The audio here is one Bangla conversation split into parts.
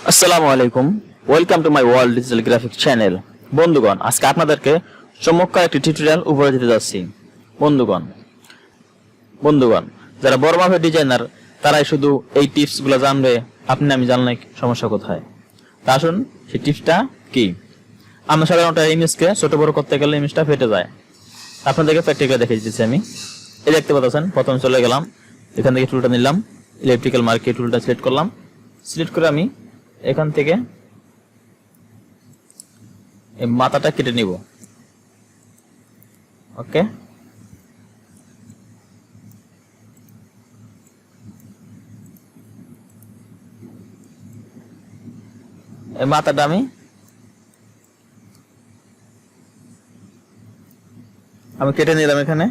আসসালামু আলাইকুম, welcome to my world digital graphics channel. বন্ধুগণ, আজকে আপনাদেরকে চমৎকার একটি টিউটোরিয়াল উপহার দিতে যাচ্ছি। বন্ধুগণ বন্ধুগণ যারা বড় মাপের ডিজাইনার তারাই শুধু এই টিপসগুলো জানবে, আপনি আমি জানলে সমস্যা কোথায়। তা আসুন সেই টিপসটা কি। আমরা সাধারণত ইমেজকে ছোট বড় করতে গেলে ইমেজটা ফেটে যায়। আপনাদেরকে প্র্যাকটিক্যালি দেখে দিচ্ছি আমি। এই দেখতে পাচ্ছেন, প্রথমে চলে গেলাম, এখান থেকে টুলটা নিলাম, ইলেকট্রিক্যাল মার্কেট টুলটা সিলেক্ট করলাম। সিলেক্ট করে আমি এখান থেকে এই মাথাটা কেটে নিব। ওকে, এই মাথাটা আমি কেটে নিলাম। এখানে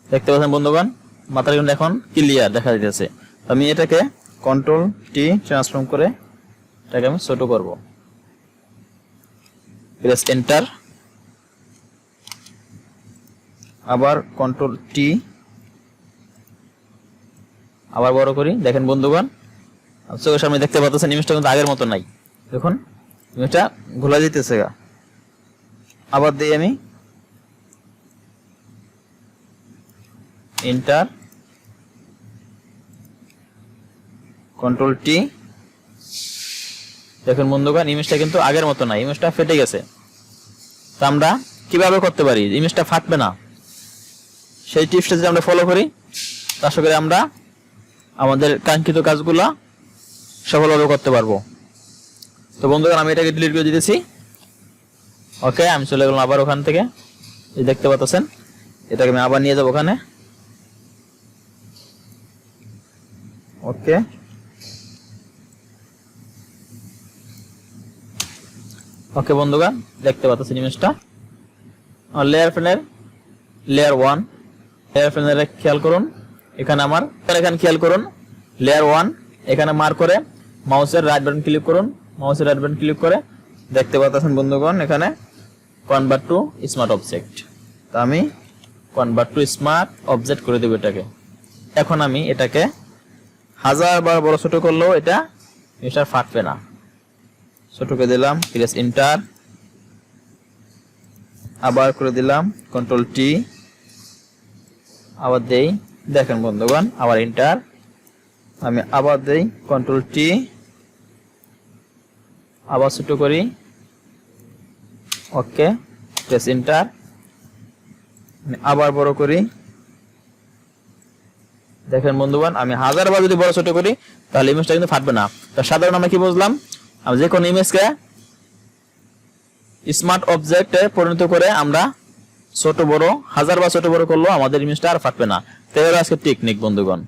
দেখতে পাচ্ছেন বন্ধুগণ, মাথার কিন্তু এখন ক্লিয়ার দেখা যাচ্ছে। আমি এটাকে কন্ট্রোল টি ট্রান্সফর্ম করে এটাকে আমি ছোট করব। প্রেস এন্টার, আবার কন্ট্রোল টি, আবার বড় করি। দেখেন বন্ধুগণ, চোখের সামনে দেখতে পাচ্ছেন ইমেজটা কিন্তু আগের মতো নাই। দেখুন ইমেজটা ঘোলা যেতেছে। আবার দিই আমি এন্টার, কন্ট্রোল টি। দেখুন বন্ধুগণ, ইমেজটা কিন্তু আগের মতো নাই, ইমেজটা ফেটে গেছে। তো আমরা কিভাবে করতে পারি ইমেজটা ফাটবে না, সেই টিপসটা যদি আমরা ফলো করি, আশা করি আমরা আমাদের কাঙ্ক্ষিত কাজগুলো সফলভাবে করতে পারবো। তো বন্ধুগণ, আমি এটাকে ডিলিট করে দিতেছি। ওকে, আমি চলে গেলাম আবার ওখান থেকে। এই দেখতে পাচ্ছেন, এটাকে আমি আবার নিয়ে যাবো ওখানে। ওকে, ওকে বন্ধুগণ, দেখতে পাচ্ছেন ইমেজটা। লেয়ার প্যানেল লেয়ার 1, লেয়ার প্যানেলে খেয়াল করুন, এখানে এখানে খেয়াল করুন, লেয়ার 1 এখানে মার্ক করে মাউসের রাইট বাটন ক্লিক করুন। মাউসের রাইট বাটন ক্লিক করে দেখতে পাচ্ছেন বন্ধুগণ, এখানে কনভার্ট টু স্মার্ট অবজেক্ট। তো আমি কনভার্ট টু স্মার্ট অবজেক্ট করে দেব এটাকে। এখন আমি এটাকে 1000 বার বড় ছোট করলেও এটা ফাটবে না। ছোট করে দিলাম, প্রেস এন্টার, আবার করে দিলাম কন্ট্রোল টি, আবার দেই। দেখেন বন্ধুগণ, আবার এন্টার, আমি আবার দেই কন্ট্রোল টি, আবার ছোট করি। ওকে, প্রেস এন্টার, আবার বড় করি। দেখেন বন্ধুগণ, আমি 1000 বার যদি বড় ছোট করি তাহলে ইমেজটা কিন্তু ফাটবে না। তো সাধারণ আমরা কি বুঝলাম, আমি যে কোনো ইমেজকে স্মার্ট অবজেক্টে পরিণত করে আমরা ছোট বড় 1000 বার ছোট বড় করলেও আমাদের ইমেজটা আর ফাটবে না। তো এর আজকে টেকনিক বন্ধুগণ।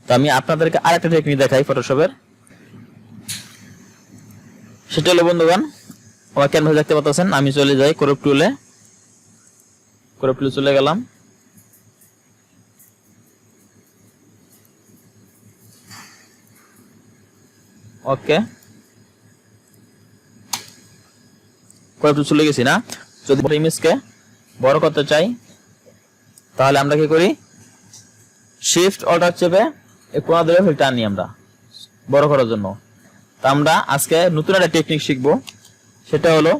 তো আমি আপনাদেরকে আরেকটা টেকনিক দেখাই ফটোশপের। সেটা হলো বন্ধুগণ, আমার ক্যানভাস দেখতে পাচ্ছেন, আমি চলে যাই ক্রপ টুলে। ক্রপ টুলে চলে গেলাম। ওকে, ক্রপ টুল চলে গেছি না। যদি ইমেজকে বড় করতে চাই তাহলে আমরা কি করি, শিফট অল্টার চেপে এই কোণা ধরে ফেলতে আনি আমরা বড় করার জন্য। তা আমরা আজকে নতুন একটা টেকনিক শিখবো। সেটা হলো,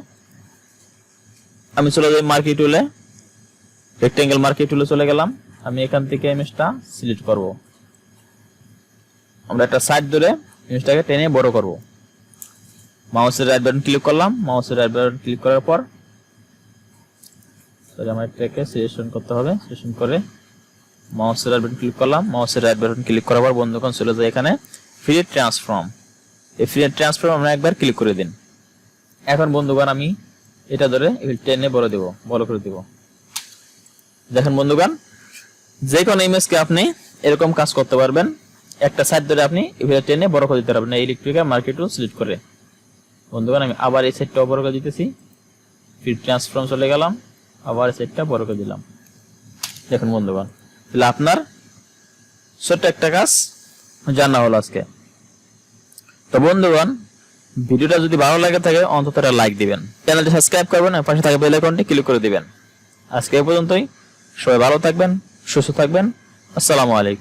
আমি চলে যাই মার্কি টুলে, রেক্টেঙ্গেল মার্কি টুলে চলে গেলাম। আমি এখান থেকে ইমেজটা সিলেক্ট করব। আমরা একটা সাইড ধরে ইমেজটাকে টেনে বড় করব। মাউসের রাইট বাটন ক্লিক করলাম। মাউসের রাইট বাটন ক্লিক করার পর আমার এটাকে সিলেকশন করতে হবে। সিলেকশন করে মাউসের রাইট বাটন ক্লিক করলাম। মাউসের রাইট বাটন ক্লিক করার পর বন্ধুগণ চলে যায় এখানে ফ্রি ট্রান্সফর্ম। এই ফ্রি ট্রান্সফর্ম আমরা একবার ক্লিক করে দিন। এখন বন্ধুগণ, আমি এটা ধরে টেনে বড় করে দেব। দেখেন বন্ধুগণ, যে কোনো ইমেজকে আপনি এরকম কাজ করতে পারবেন। একটা সাইড ধরে আপনি এভাবে টেনে বড় করে দিতে পারবেন ইলেকট্রিক্যাল মার্কেট টুল সিলেক্ট করে। বন্ধুগণ, আমি আবার এই সাইডটা বড় করে দিতেছি। ফ্রি ট্রান্সফর্ম চলে গেলাম, আবার এই সাইডটা বড় করে দিলাম। দেখুন বন্ধুগণ, তাহলে আপনার ছোট্ট একটা কাজ জানা হলো আজকে। তো বন্ধুগণ, ভিডিওটা যদি ভালো লাগে থাকে অন্তত একটা লাইক দিবেন, চ্যানেলটি সাবস্ক্রাইব করবেন, আর পাশে থাকা বেল আইকনটি ক্লিক করে দিবেন। আজকে এই পর্যন্তই। সবাই ভালো থাকবেন, সুস্থ থাকবেন। আসসালামু আলাইকুম।